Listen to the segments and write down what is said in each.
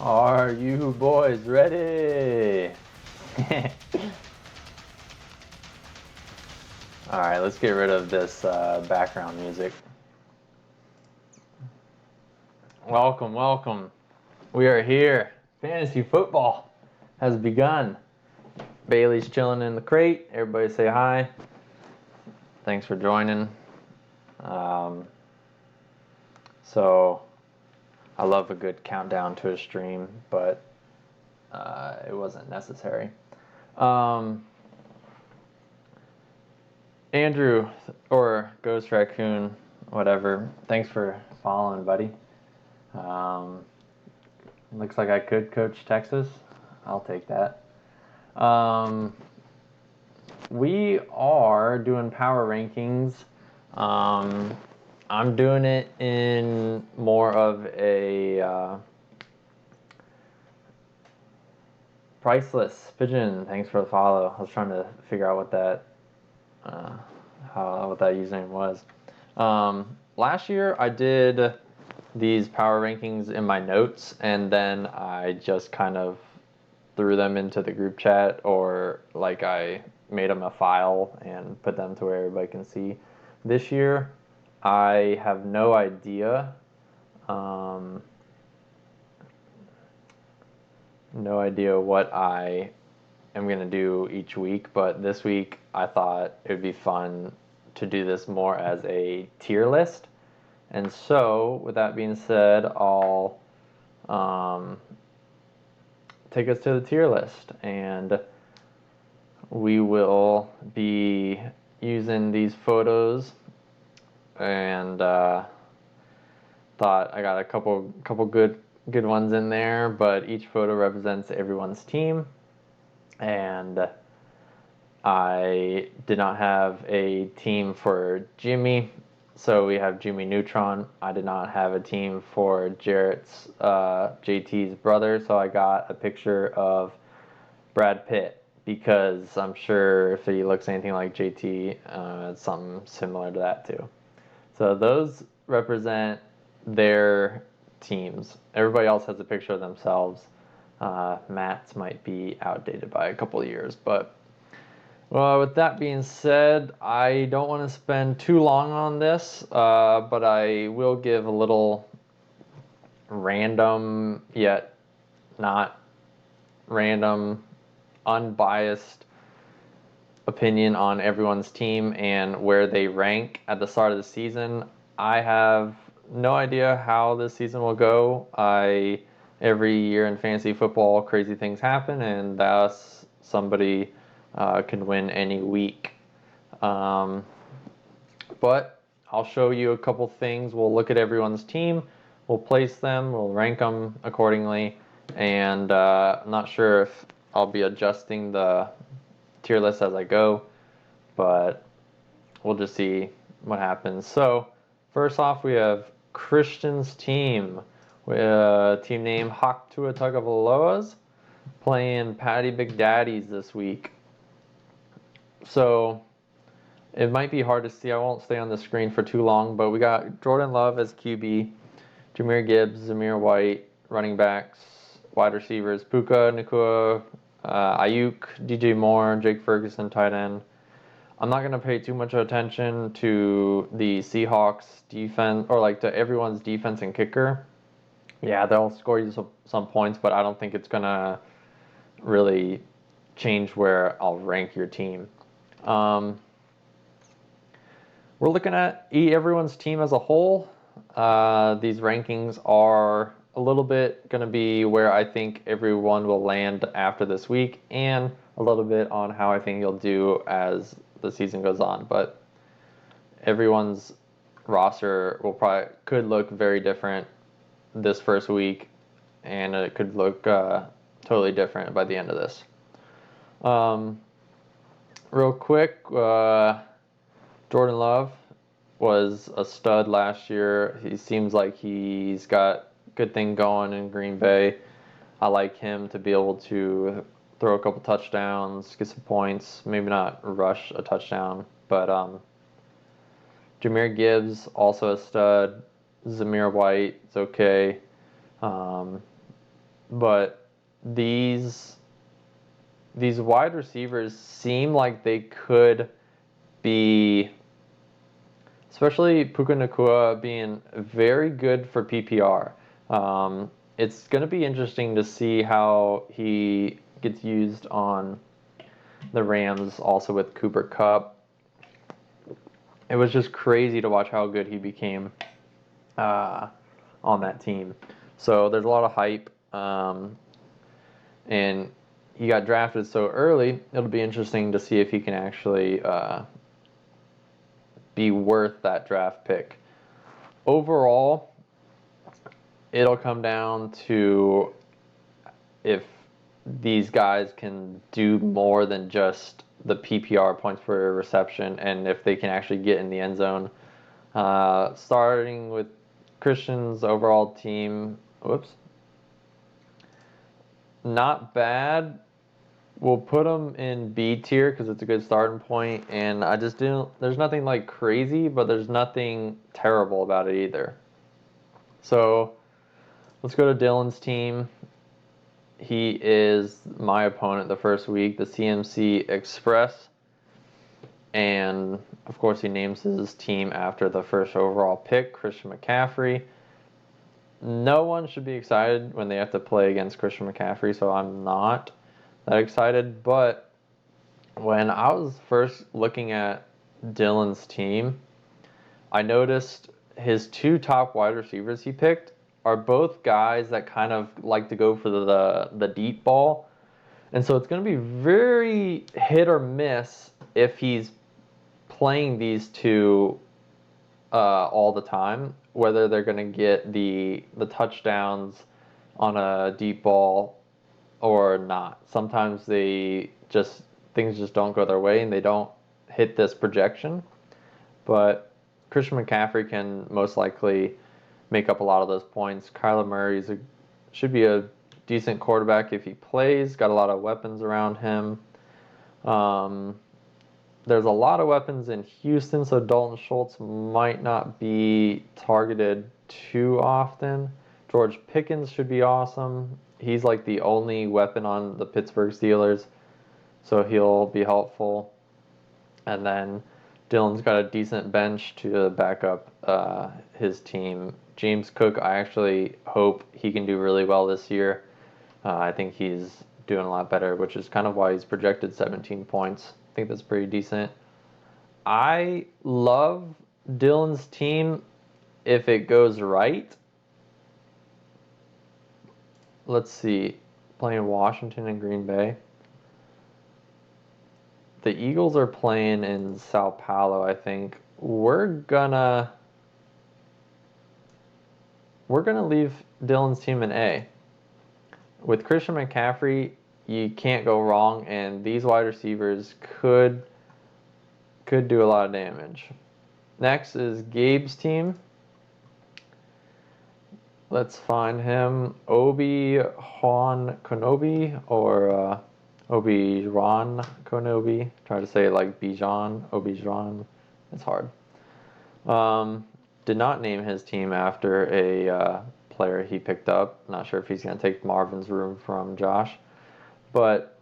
Are you boys ready? Alright, let's get rid of this background music. Welcome, welcome. We are here. Fantasy football has begun. Bailey's chilling in the crate. Everybody say hi. Thanks for joining. So, I love a good countdown to a stream, but it wasn't necessary. Andrew, or Ghost Raccoon, whatever, thanks for following, buddy. Looks like I could coach Texas. I'll take that. We are doing power rankings. I'm doing it in more of a priceless pigeon. Thanks for the follow. I was trying to figure out what that username was. Last year I did these power rankings in my notes, and then I just kind of threw them into the group chat, or like I made them a file and put them to where everybody can see. This year I have no idea. No idea what I am going to do each week, but this week I thought it would be fun to do this more as a tier list. And so, with that being said, I'll take us to the tier list, and we will be using these photos. And thought I got a couple good ones in there, but each photo represents everyone's team, and I did not have a team for Jimmy, so we have Jimmy Neutron. I did not have a team for Jarrett's JT's brother, so I got a picture of Brad Pitt, because I'm sure if he looks anything like JT, it's something similar to that too. So those represent their teams. Everybody else has a picture of themselves. Matt's might be outdated by a couple of years, but well, with that being said, I don't want to spend too long on this, but I will give a little random, yet not random, unbiased opinion on everyone's team and where they rank at the start of the season. I have no idea how this season will go. Every year in fantasy football, crazy things happen, and thus somebody can win any week. But I'll show you a couple things. We'll look at everyone's team, we'll place them, we'll rank them accordingly, and I'm not sure if I'll be adjusting the tier list as I go, but we'll just see what happens. So first off, we have Christian's team, with a team name Hawk Tua Tagovailoa's, playing Patty Big Daddies this week. So it might be hard to see. I won't stay on the screen for too long, but we got Jordan Love as QB, Jahmyr Gibbs, Zamir White, running backs, wide receivers, Puka Nacua, Ayuk, DJ Moore, Jake Ferguson, tight end. I'm not going to pay too much attention to the Seahawks defense, or like to everyone's defense and kicker. Yeah, they'll score you some points, but I don't think it's going to really change where I'll rank your team. We're looking at everyone's team as a whole. These rankings are a little bit going to be where I think everyone will land after this week, and a little bit on how I think you'll do as the season goes on. But everyone's roster could look very different this first week, and it could look totally different by the end of this. Real quick, Jordan Love was a stud last year. He seems like he's got good thing going in Green Bay. I like him to be able to throw a couple touchdowns, get some points, maybe not rush a touchdown, but Jahmyr Gibbs, also a stud. Zamir White is okay. but these wide receivers seem like they could be, especially Puka Nacua, being very good for PPR. It's going to be interesting to see how he gets used on the Rams, also with Cooper Kupp. It was just crazy to watch how good he became on that team. So there's a lot of hype, and he got drafted so early. It'll be interesting to see if he can actually be worth that draft pick. Overall, it'll come down to if these guys can do more than just the PPR points per reception, and if they can actually get in the end zone. Starting with Christian's overall team, not bad. We'll put them in B tier because it's a good starting point, and I just didn't. There's nothing like crazy, but there's nothing terrible about it either. So let's go to Dylan's team. He is my opponent the first week, the CMC Express. And, of course, he names his team after the first overall pick, Christian McCaffrey. No one should be excited when they have to play against Christian McCaffrey, so I'm not that excited. But when I was first looking at Dylan's team, I noticed his two top wide receivers he picked are both guys that kind of like to go for the deep ball. And so it's going to be very hit or miss if he's playing these two all the time, whether they're going to get the touchdowns on a deep ball or not. Sometimes things just don't go their way and they don't hit this projection. But Christian McCaffrey can most likely make up a lot of those points. Kyler Murray should be a decent quarterback if he plays. Got a lot of weapons around him. There's a lot of weapons in Houston, so Dalton Schultz might not be targeted too often. George Pickens should be awesome. He's like the only weapon on the Pittsburgh Steelers, so he'll be helpful. And then Dylan's got a decent bench to back up his team. James Cook, I actually hope he can do really well this year. I think he's doing a lot better, which is kind of why he's projected 17 points. I think that's pretty decent. I love Dylan's team if it goes right. Let's see. Playing Washington and Green Bay. The Eagles are playing in Sao Paulo, I think. We're gonna leave Dylan's team in A. With Christian McCaffrey, you can't go wrong, and these wide receivers could do a lot of damage. Next is Gabe's team. Let's find him. Obi-Wan Kenobi or Obi-Wan Kenobi. Try to say it like Bijan. Obi-Wan. It's hard. Did not name his team after a player he picked up. Not sure if he's going to take Marvin's room from Josh. But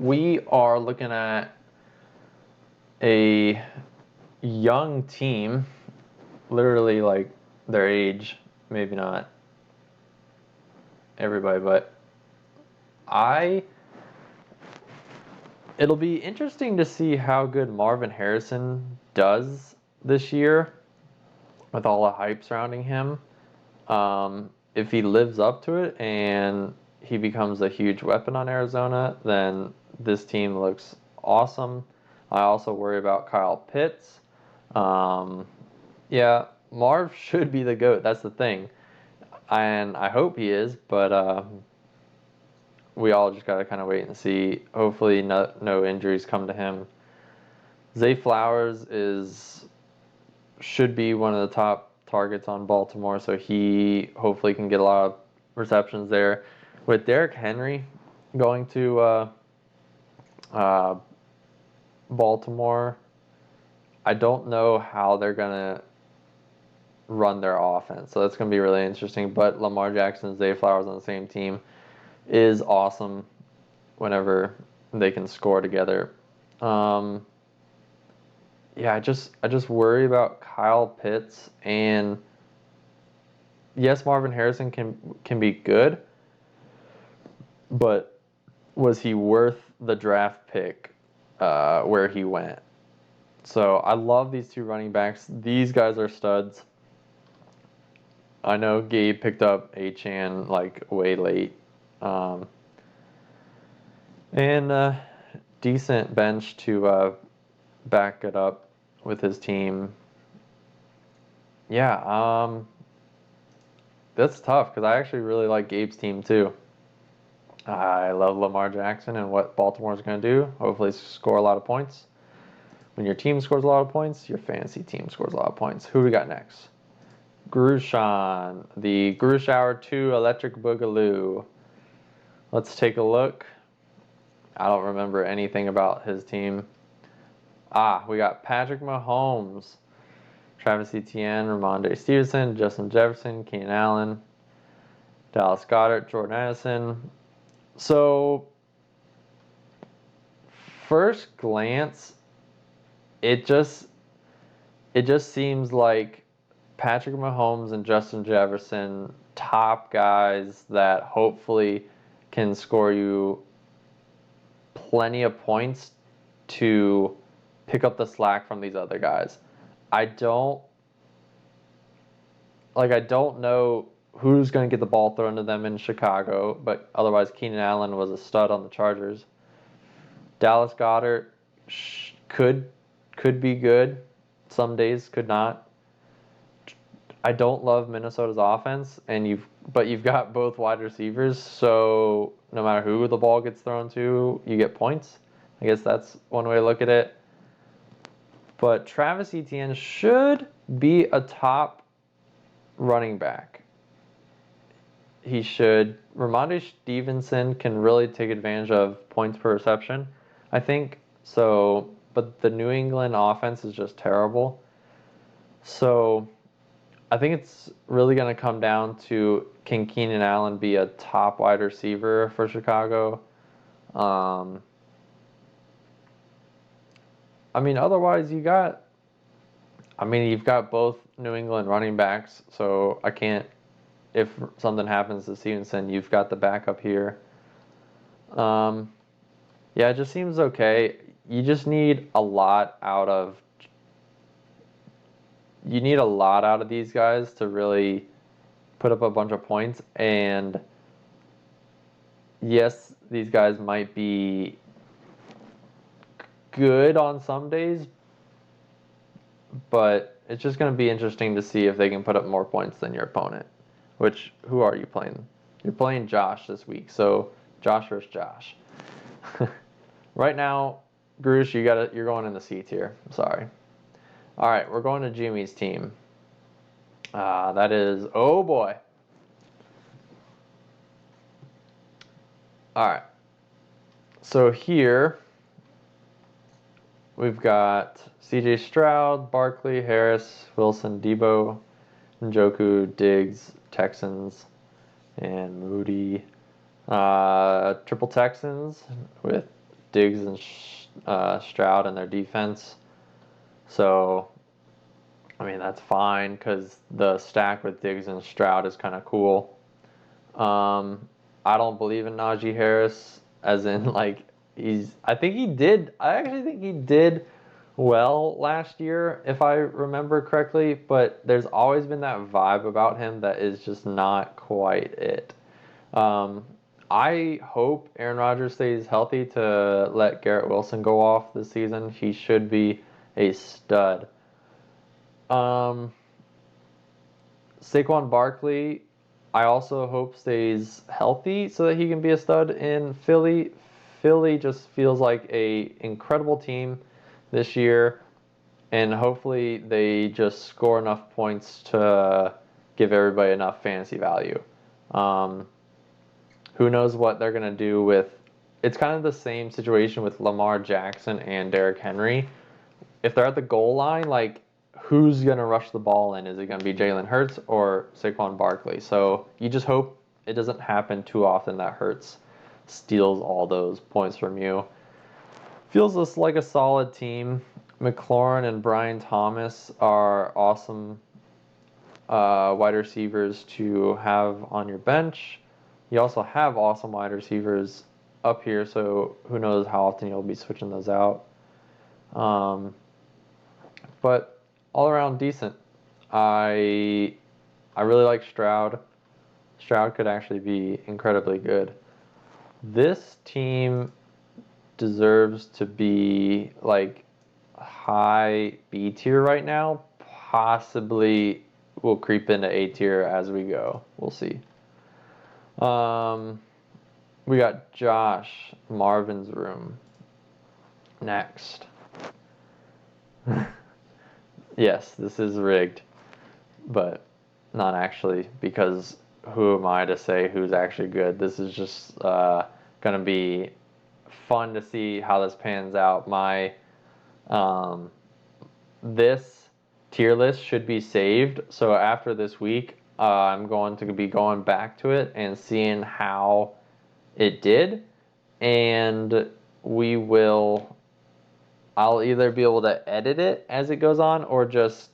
we are looking at a young team, literally like their age, maybe not everybody, but it'll be interesting to see how good Marvin Harrison does this year with all the hype surrounding him. If he lives up to it and he becomes a huge weapon on Arizona, then this team looks awesome. I also worry about Kyle Pitts. Yeah, Marv should be the GOAT. That's the thing. And I hope he is, but we all just got to kind of wait and see. Hopefully no injuries come to him. Zay Flowers should be one of the top targets on Baltimore, so he hopefully can get a lot of receptions there. With Derrick Henry going to Baltimore, I don't know how they're going to run their offense. So that's going to be really interesting. But Lamar Jackson and Zay Flowers on the same team is awesome whenever they can score together. Yeah, I just worry about Kyle Pitts, and yes, Marvin Harrison can be good, but was he worth the draft pick where he went? So I love these two running backs. These guys are studs. I know Gabe picked up Achane like way late, um, and decent bench to back it up with his team. Yeah, that's tough because I actually really like Gabe's team too. I love Lamar Jackson and what Baltimore's going to do. Hopefully, score a lot of points. When your team scores a lot of points, your fantasy team scores a lot of points. Who we got next? Grushan, the Grush Hour 2 Electric Boogaloo. Let's take a look. I don't remember anything about his team. We got Patrick Mahomes, Travis Etienne, Ramondre Stevenson, Justin Jefferson, Keenan Allen, Dallas Goedert, Jordan Addison. So, first glance, it just seems like Patrick Mahomes and Justin Jefferson, top guys that hopefully can score you plenty of points to pick up the slack from these other guys. I don't know who's going to get the ball thrown to them in Chicago, but otherwise Keenan Allen was a stud on the Chargers. Dallas Goedert could be good. Some days could not. I don't love Minnesota's offense, but you've got both wide receivers, so no matter who the ball gets thrown to, you get points. I guess that's one way to look at it. But Travis Etienne should be a top running back. He should. Ramondre Stevenson can really take advantage of points per reception, I think. So, but the New England offense is just terrible. So, I think it's really going to come down to, can Keenan Allen be a top wide receiver for Chicago? Otherwise you've got both New England running backs, so I can't, if something happens to Stevenson, you've got the backup here. Yeah, it just seems okay. You just need a lot out of these guys to really put up a bunch of points. And yes, these guys might be good on some days, but it's just going to be interesting to see if they can put up more points than your opponent. Who are you playing? You're playing Josh this week, so Josh versus Josh. Right now, Grush, you're going in the C tier. I'm sorry. All right, we're going to Jimmy's team. That is, oh boy. All right. So here we've got C.J. Stroud, Barkley, Harris, Wilson, Debo, Njoku, Diggs, Texans, and Moody. Triple Texans with Diggs and Stroud in their defense. So, that's fine because the stack with Diggs and Stroud is kind of cool. I don't believe in Najee Harris, as in, I actually think he did well last year, if I remember correctly, but there's always been that vibe about him that is just not quite it. I hope Aaron Rodgers stays healthy to let Garrett Wilson go off this season. He should be a stud. Saquon Barkley, I also hope stays healthy so that he can be a stud in Philly. Philly just feels like a incredible team this year, and hopefully they just score enough points to give everybody enough fantasy value. Who knows what they're going to do with... It's kind of the same situation with Lamar Jackson and Derrick Henry. If they're at the goal line, who's going to rush the ball in? Is it going to be Jalen Hurts or Saquon Barkley? So you just hope it doesn't happen too often that Hurts steals all those points from you. Feels just like a solid team. McLaurin and Brian Thomas are awesome wide receivers to have on your bench. You also have awesome wide receivers up here, so who knows how often you'll be switching those out. But all around decent. I really like Stroud. Stroud could actually be incredibly good. This team deserves to be like high B tier right now. Possibly will creep into A tier as we go. We'll see. We got Josh, Marvin's room. Next. Yes, this is rigged, but not actually, because who am I to say who's actually good? This is just going to be fun to see how this pans out. This tier list should be saved, so after this week, I'm going to be going back to it and seeing how it did, and I'll either be able to edit it as it goes on or just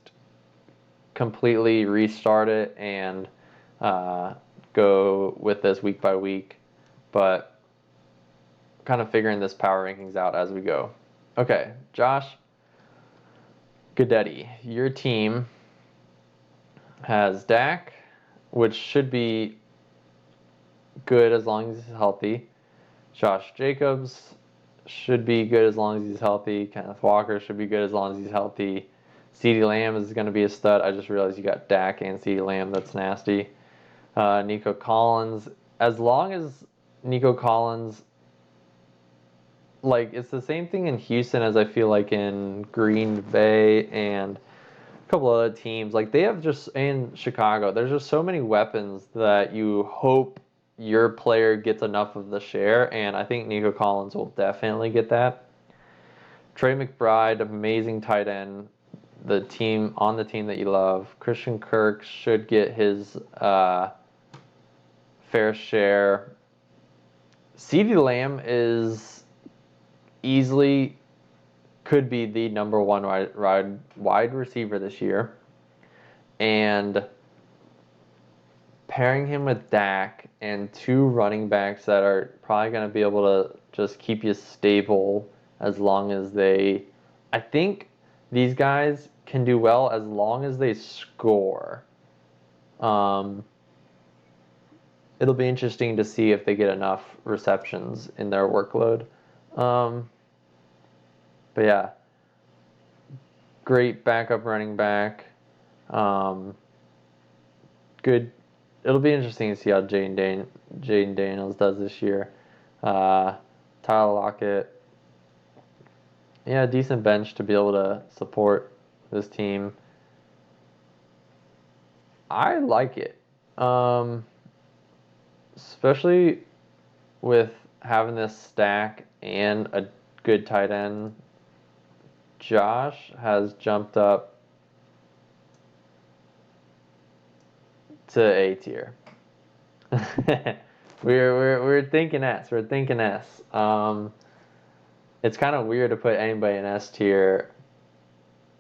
completely restart it and go with this week by week, but kind of figuring this power rankings out as we go. Okay, Josh Guidetti, your team has Dak, which should be good as long as he's healthy. Josh Jacobs should be good as long as he's healthy. Kenneth Walker should be good as long as he's healthy. CeeDee Lamb is going to be a stud. I just realized you got Dak and CeeDee Lamb. That's nasty. Nico Collins. As long as Nico Collins, like, it's the same thing in Houston as I feel like in Green Bay and a couple other teams. Like, they have just, in Chicago, there's just so many weapons that you hope your player gets enough of the share, and I think Nico Collins will definitely get that. Trey McBride, amazing tight end, the team that you love. Christian Kirk should get his fair share. CeeDee Lamb is easily could be the number one wide receiver this year, and pairing him with Dak and two running backs that are probably going to be able to just keep you stable as long as I think these guys can do well as long as they score. It'll be interesting to see if they get enough receptions in their workload. But yeah, great backup running back. Good. It'll be interesting to see how Jaden Daniels does this year. Tyler Lockett. Yeah, decent bench to be able to support this team. I like it. Especially with having this stack and a good tight end. Josh has jumped up to A tier. we're thinking S. We're thinking S. It's kind of weird to put anybody in S tier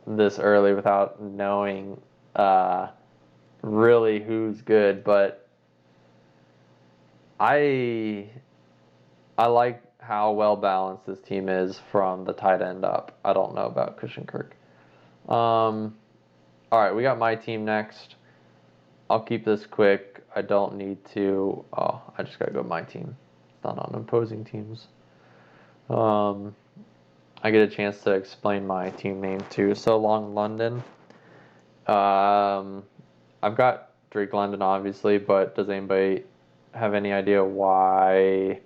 this early without knowing really who's good, but I like how well balanced this team is from the tight end up. I don't know about Christian Kirk. All right, we got my team next. I'll keep this quick. I don't need to. Oh, I just gotta go to my team. It's not on opposing teams. I get a chance to explain my team name too. So Long London. I've got Drake London obviously, but does anybody have any idea why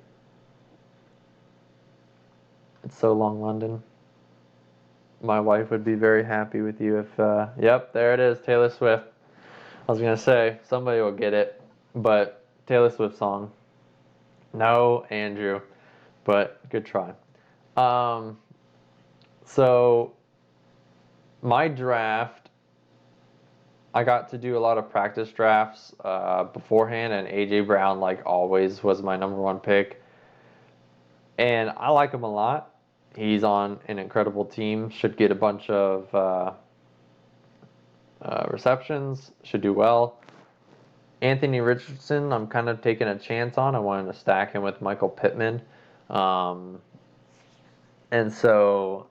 it's So Long London? My wife would be very happy with you if. Yep, there it is, Taylor Swift. I was gonna say somebody will get it, but Taylor Swift song. No, Andrew, but good try. So my draft I got to do a lot of practice drafts beforehand, and AJ Brown, like always, was my number one pick. And I like him a lot. He's on an incredible team. Should get a bunch of receptions. Should do well. Anthony Richardson, I'm kind of taking a chance on. I wanted to stack him with Michael Pittman. Um, and so,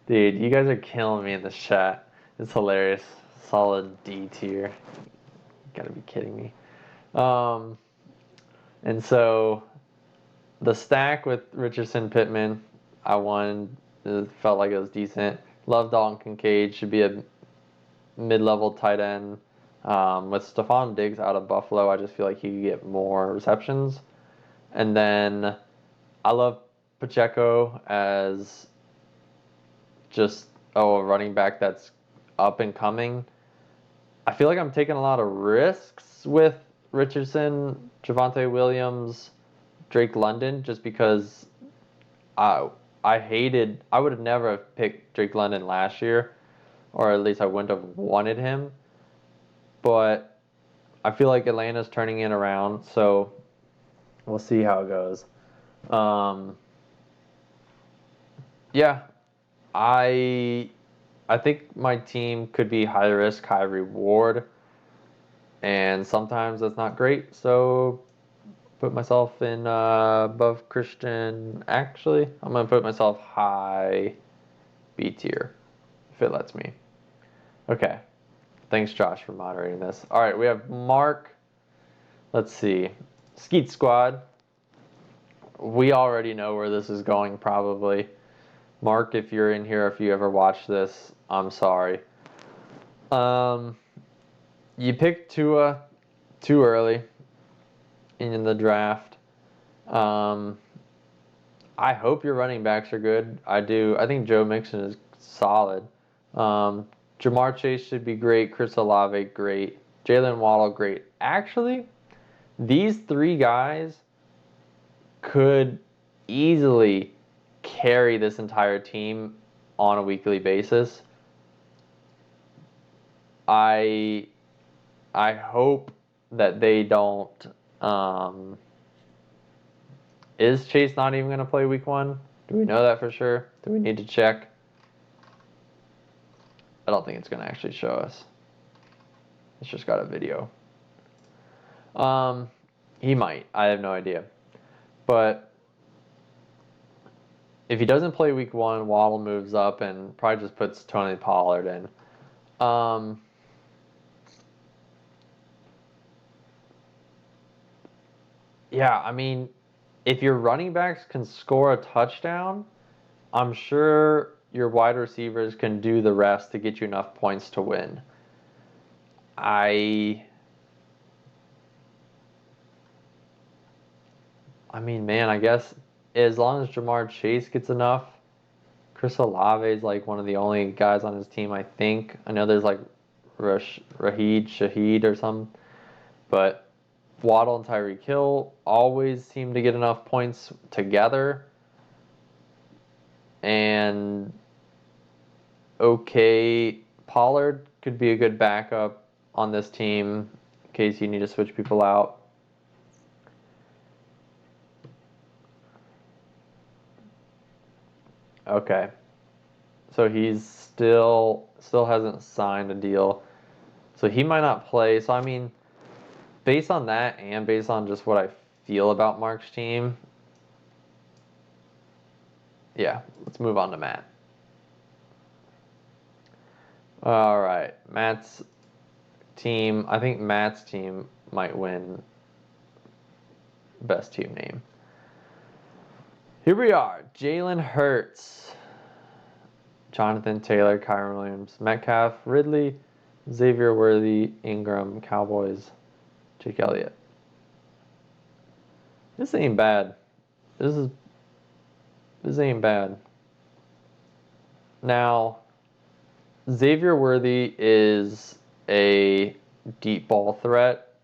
dude, you guys are killing me in the chat. It's hilarious. Solid D tier. You gotta be kidding me. Um, and so, the stack with Richardson, Pittman, I won. It felt like it was decent. Love Dalton Kincaid. Should be a mid-level tight end. With Stephon Diggs out of Buffalo, I just feel like he could get more receptions. And then I love Pacheco as just a running back that's up and coming. I feel like I'm taking a lot of risks with Richardson, Javonte Williams, Drake London, just because I I would have never have picked Drake London last year, or at least I wouldn't have wanted him. But I feel like Atlanta's turning it around, so we'll see how it goes. Um, yeah, I I think my team could be high risk, high reward, and sometimes that's not great. So put myself in above Christian. Actually, I'm gonna put myself high B tier if it lets me. Okay. Thanks, Josh, for moderating this. All right, we have Mark. Let's see. Skeet Squad. We already know where this is going, probably. Mark, if you're in here, if you ever watch this, I'm sorry. Um, you picked Tua too early in the draft. Um, I hope your running backs are good. I do. I think Joe Mixon is solid. Um, Jamar Chase should be great. Chris Olave, great. Jalen Waddle, great. Actually, these three guys could easily carry this entire team on a weekly basis. I hope that they don't. Is Chase not even going to play week 1? Do we know that for sure? Do we need to check? I don't think it's going to actually show us. It's just got a video. He might. I have no idea. But if he doesn't play week 1, Waddle moves up and probably just puts Tony Pollard in. Yeah, I mean, if your running backs can score a touchdown, I'm sure your wide receivers can do the rest to get you enough points to win. I mean, man, I guess as long as Jamar Chase gets enough, Chris Olave is like one of the only guys on his team, I think. I know there's like Shaheed or something, but Waddle and Tyreek Hill always seem to get enough points together. And okay, Pollard could be a good backup on this team in case you need to switch people out. Okay. So he's still hasn't signed a deal. So he might not play. So I mean, based on that and based on just what I feel about Mark's team, yeah, let's move on to Matt. All right, Matt's team. I think Matt's team might win best team name. Here we are. Jalen Hurts, Jonathan Taylor, Kyren Williams, Metcalf, Ridley, Xavier Worthy, Ingram, Cowboys, Jake Elliott. This ain't bad. This ain't bad. Now, Xavier Worthy is a deep ball threat.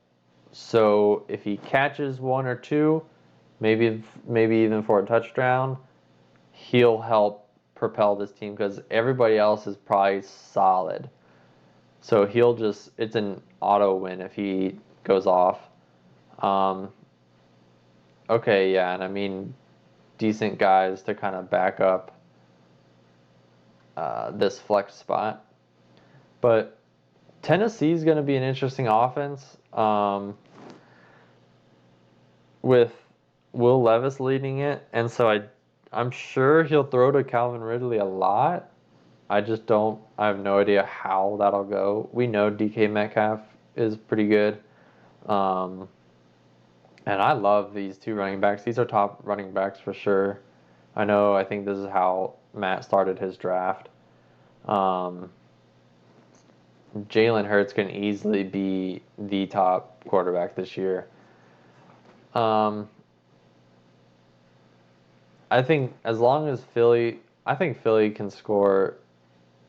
So if he catches one or two, maybe even for a touchdown, he'll help propel this team because everybody else is probably solid. So it's an auto win if he goes off. Um, okay, yeah, and I mean, decent guys to kind of back up this flex spot. But Tennessee's going to be an interesting offense with Will Levis leading it, and so I'm sure he'll throw to Calvin Ridley a lot. I just don't. I have no idea how that'll go. We know DK Metcalf is pretty good, um, and I love these two running backs. These are top running backs for sure. I know. I think this is how Matt started his draft. Um, Jalen Hurts can easily be the top quarterback this year. Um, I think as long as I think Philly can score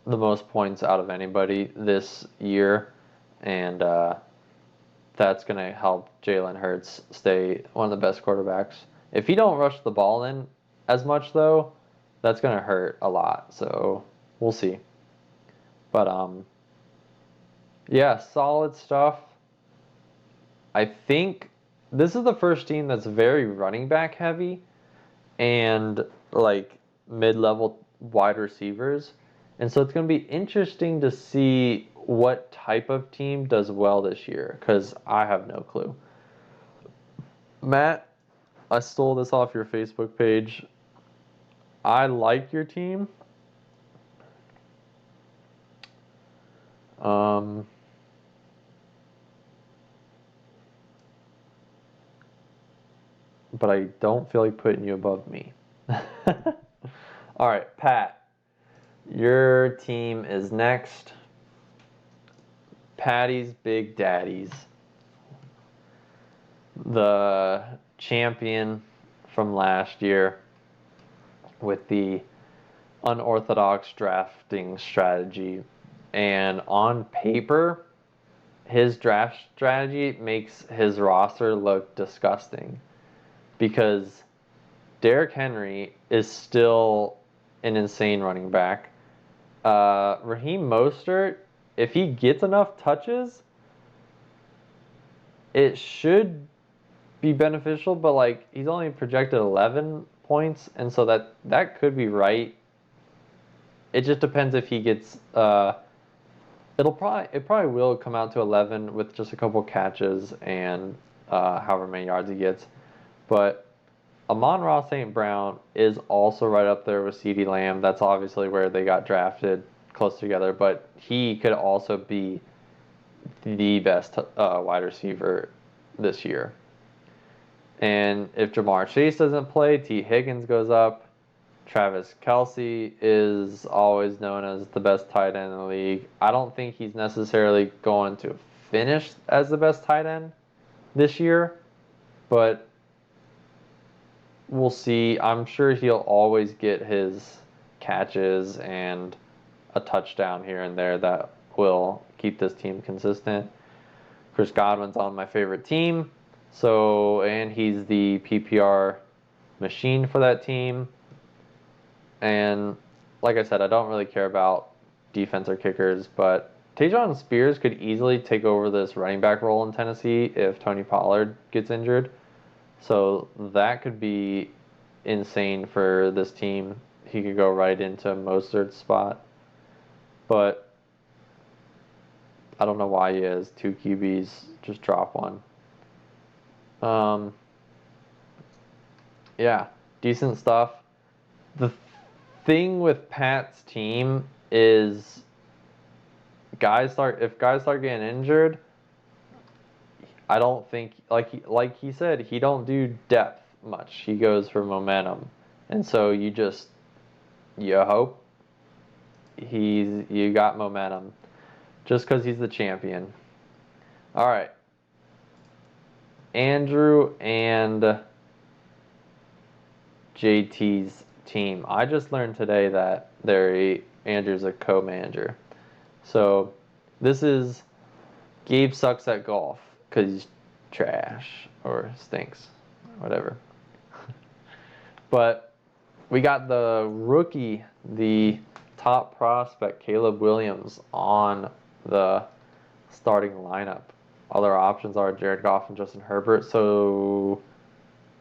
the most points out of anybody this year, and that's going to help Jalen Hurts stay one of the best quarterbacks. If he don't rush the ball in as much, though, that's going to hurt a lot. So we'll see. But yeah, solid stuff. I think this is the first team that's very running back heavy and like mid-level wide receivers. And so it's going to be interesting to see what type of team does well this year because I have no clue. Matt, I stole this off your Facebook page. I like your team. Um, but I don't feel like putting you above me. All right, Pat, your team is next. Patty's Big Daddies. The champion from last year with the unorthodox drafting strategy. And on paper, his draft strategy makes his roster look disgusting because Derrick Henry is still an insane running back. Raheem Mostert, if he gets enough touches, it should be beneficial, but like he's only projected 11 points, and so that could be right. It just depends if he gets. It probably will come out to 11 with just a couple catches and however many yards he gets, but Amon-Ra St. Brown is also right up there with CeeDee Lamb. That's obviously where they got drafted close together, but he could also be the best wide receiver this year. And if Jamar Chase doesn't play, T. Higgins goes up. Travis Kelce is always known as the best tight end in the league. I don't think he's necessarily going to finish as the best tight end this year, but we'll see. I'm sure he'll always get his catches and a touchdown here and there that will keep this team consistent. Chris Godwin's on my favorite team. And he's the PPR machine for that team. And like I said, I don't really care about defense or kickers, but Tejon Spears could easily take over this running back role in Tennessee if Tony Pollard gets injured. So that could be insane for this team. He could go right into Mostert's spot. But I don't know why he has two QBs. Just drop one. Yeah, decent stuff. The thing with Pat's team is if guys start getting injured, I don't think like he said, he don't do depth much. He goes for momentum. And so you hope you got momentum just cuz he's the champion. All right. Andrew and JT's team. I just learned today that Andrew's a co-manager. So this is Gabe sucks at golf because he's trash or stinks, whatever. But we got the rookie, the top prospect, Caleb Williams, on the starting lineup. Other options are Jared Goff and Justin Herbert, so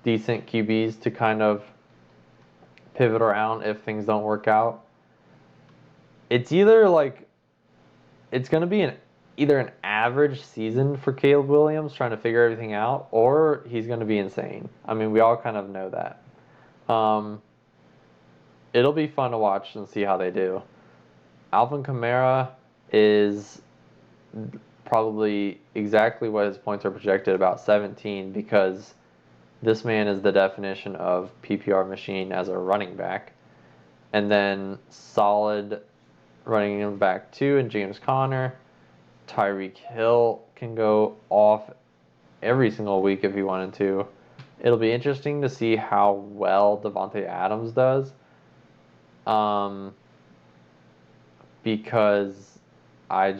decent QBs to kind of pivot around if things don't work out. It's either like it's going to be either an average season for Caleb Williams trying to figure everything out, or he's going to be insane. I mean, we all kind of know that. It'll be fun to watch and see how they do. Alvin Kamara is probably exactly what his points are projected, about 17, because this man is the definition of PPR machine as a running back. And then solid running back 2 and James Conner. Tyreek Hill can go off every single week if he wanted to. It'll be interesting to see how well Davante Adams does. Because I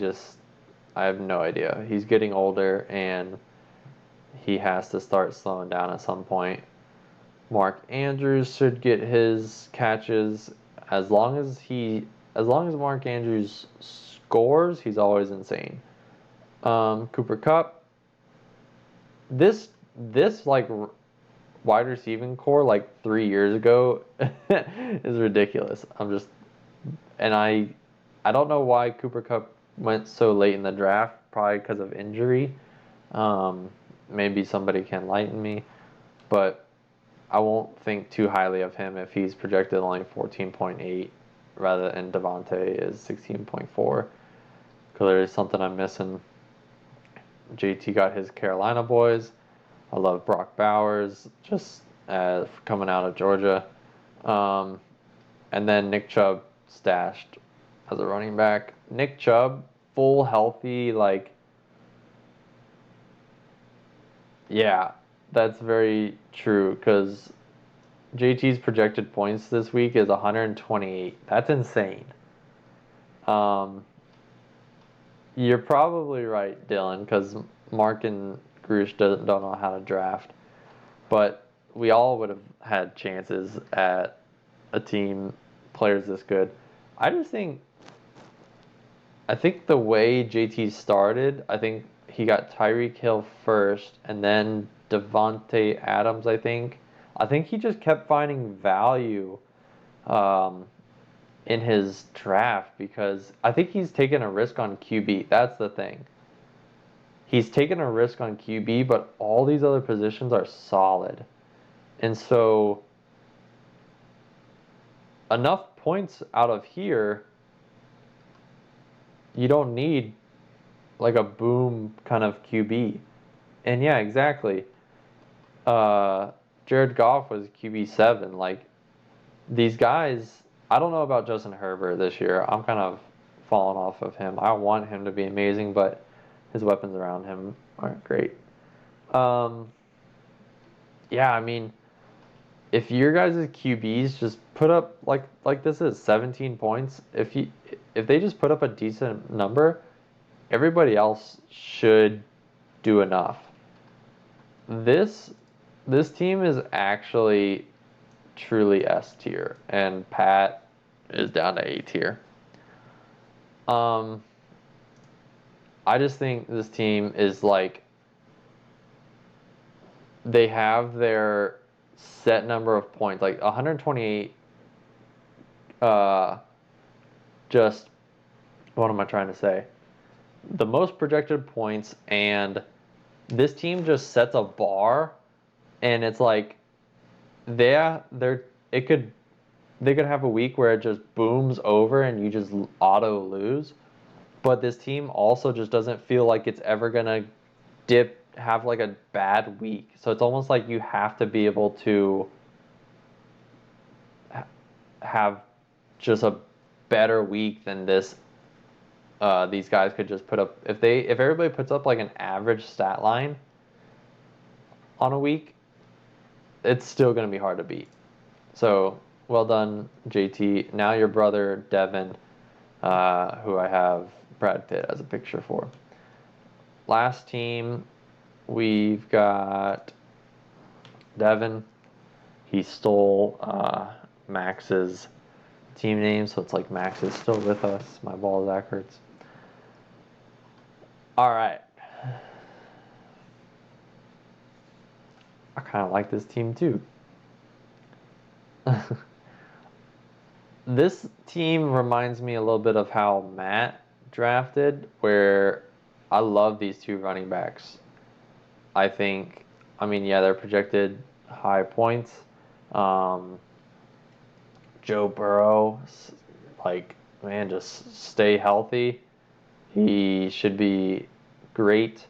have no idea. He's getting older and he has to start slowing down at some point. Mark Andrews should get his catches as long as Mark Andrews scores, he's always insane. Cooper Kupp, this like wide receiving core like 3 years ago is ridiculous. I don't know why Cooper Kupp went so late in the draft, probably because of injury. Maybe somebody can enlighten me, but I won't think too highly of him if he's projected only 14.8 rather than Davante is 16.4. Because there is something I'm missing. JT got his Carolina boys. I love Brock Bowers, just coming out of Georgia. And then Nick Chubb stashed as a running back. Nick Chubb, full healthy, like, yeah, that's very true because JT's projected points this week is 128. That's insane. You're probably right, Dylan, because Mark and Grush don't know how to draft. But we all would have had chances at a team, players this good. I think the way JT started, I think he got Tyreek Hill first, and then Davante Adams. I think he just kept finding value in his draft because I think he's taken a risk on QB. That's the thing. He's taken a risk on QB, but all these other positions are solid, and so enough points out of here. You don't need like a boom kind of QB. And yeah, exactly. Jared Goff was QB7. Like these guys, I don't know about Justin Herbert this year. I'm kind of falling off of him. I want him to be amazing, but his weapons around him aren't great. Yeah, I mean, if your guys' QBs just put up like this is 17 points, if they just put up a decent number, everybody else should do enough. This team is actually truly S tier, and Pat is down to A tier. I just think this team is like they have their set number of points, like 128. Just what am I trying to say? The most projected points, and this team just sets a bar, and it's like they could have a week where it just booms over and you just auto lose, but this team also just doesn't feel like it's ever gonna have like a bad week. So it's almost like you have to be able to have just a better week than this. These guys could just put up if everybody puts up like an average stat line on a week, it's still going to be hard to beat. So well done, JT. Now your brother Devin, who I have Brad Pitt as a picture for. Last team, we've got Devin. He stole Max's team name, so it's like Max is still with us. My ball Zach hurts. All right. I kind of like this team too. This team reminds me a little bit of how Matt drafted, where I love these two running backs. I think, I mean, yeah, they're projected high points. Um, Joe Burrow, like, man, just stay healthy. He should be great.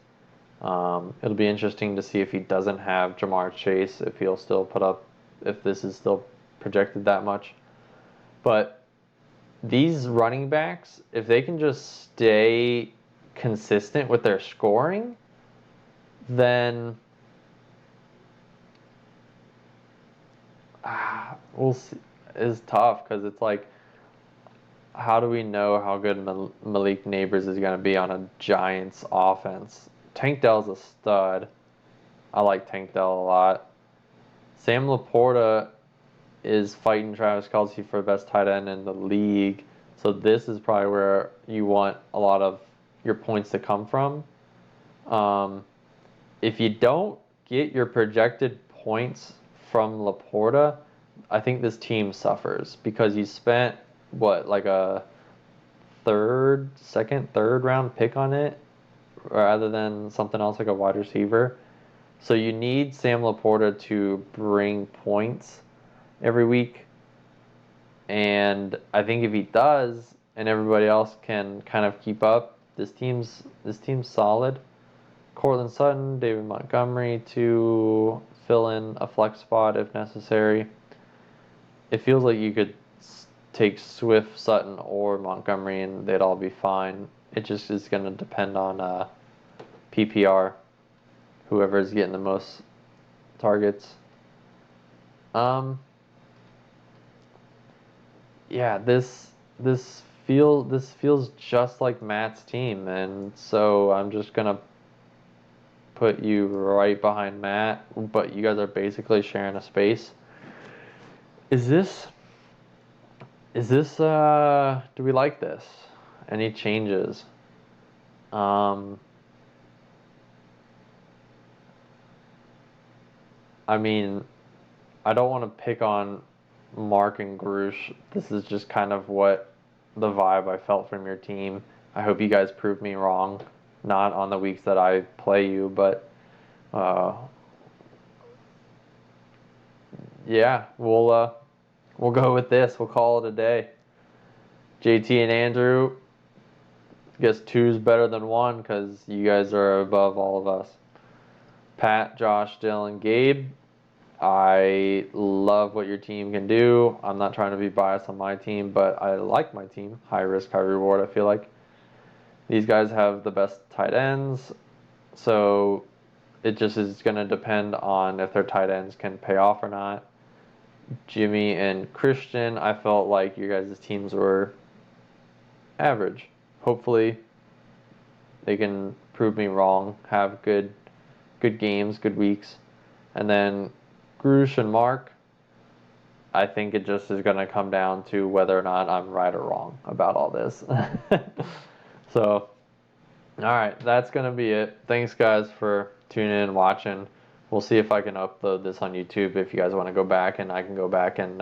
It'll be interesting to see if he doesn't have Jamar Chase, if he'll still put up, if this is still projected that much. But these running backs, if they can just stay consistent with their scoring, then we'll see. It's tough because it's like, how do we know how good Malik Neighbors is going to be on a Giants offense? Tank Dell's a stud. I like Tank Dell a lot. Sam Laporta is fighting Travis Kelce for best tight end in the league. So this is probably where you want a lot of your points to come from. If you don't get your projected points from Laporta, I think this team suffers because you spent what, like a third round pick on it rather than something else like a wide receiver. So you need Sam Laporta to bring points every week. And I think if he does and everybody else can kind of keep up, this team's solid. Cortland Sutton, David Montgomery to fill in a flex spot if necessary. It feels like you could take Swift, Sutton, or Montgomery and they'd all be fine. It just is going to depend on PPR, whoever is getting the most targets. Yeah, this feels just like Matt's team, and so I'm just gonna put you right behind Matt, but you guys are basically sharing a space. Is this do we like this? Any changes? I mean, I don't want to pick on Mark and Grush. This is just kind of what the vibe I felt from your team. I hope you guys prove me wrong. Not on the weeks that I play you, but uh, yeah, we'll go with this. We'll call it a day. JT and Andrew, I guess two's better than one because you guys are above all of us. Pat, Josh, Dylan, Gabe, I love what your team can do. I'm not trying to be biased on my team, but I like my team. High risk, high reward, I feel like. These guys have the best tight ends, so it just is going to depend on if their tight ends can pay off or not. Jimmy and Christian, I felt like you guys' teams were average. Hopefully, they can prove me wrong, have good games, good weeks. And then Grush and Mark, I think it just is going to come down to whether or not I'm right or wrong about all this. So, all right, that's going to be it. Thanks, guys, for tuning in and watching. We'll see if I can upload this on YouTube if you guys want to go back, and I can go back and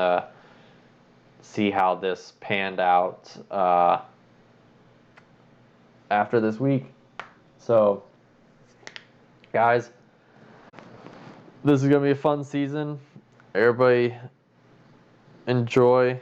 see how this panned out after this week. So, guys, this is going to be a fun season. Everybody enjoy.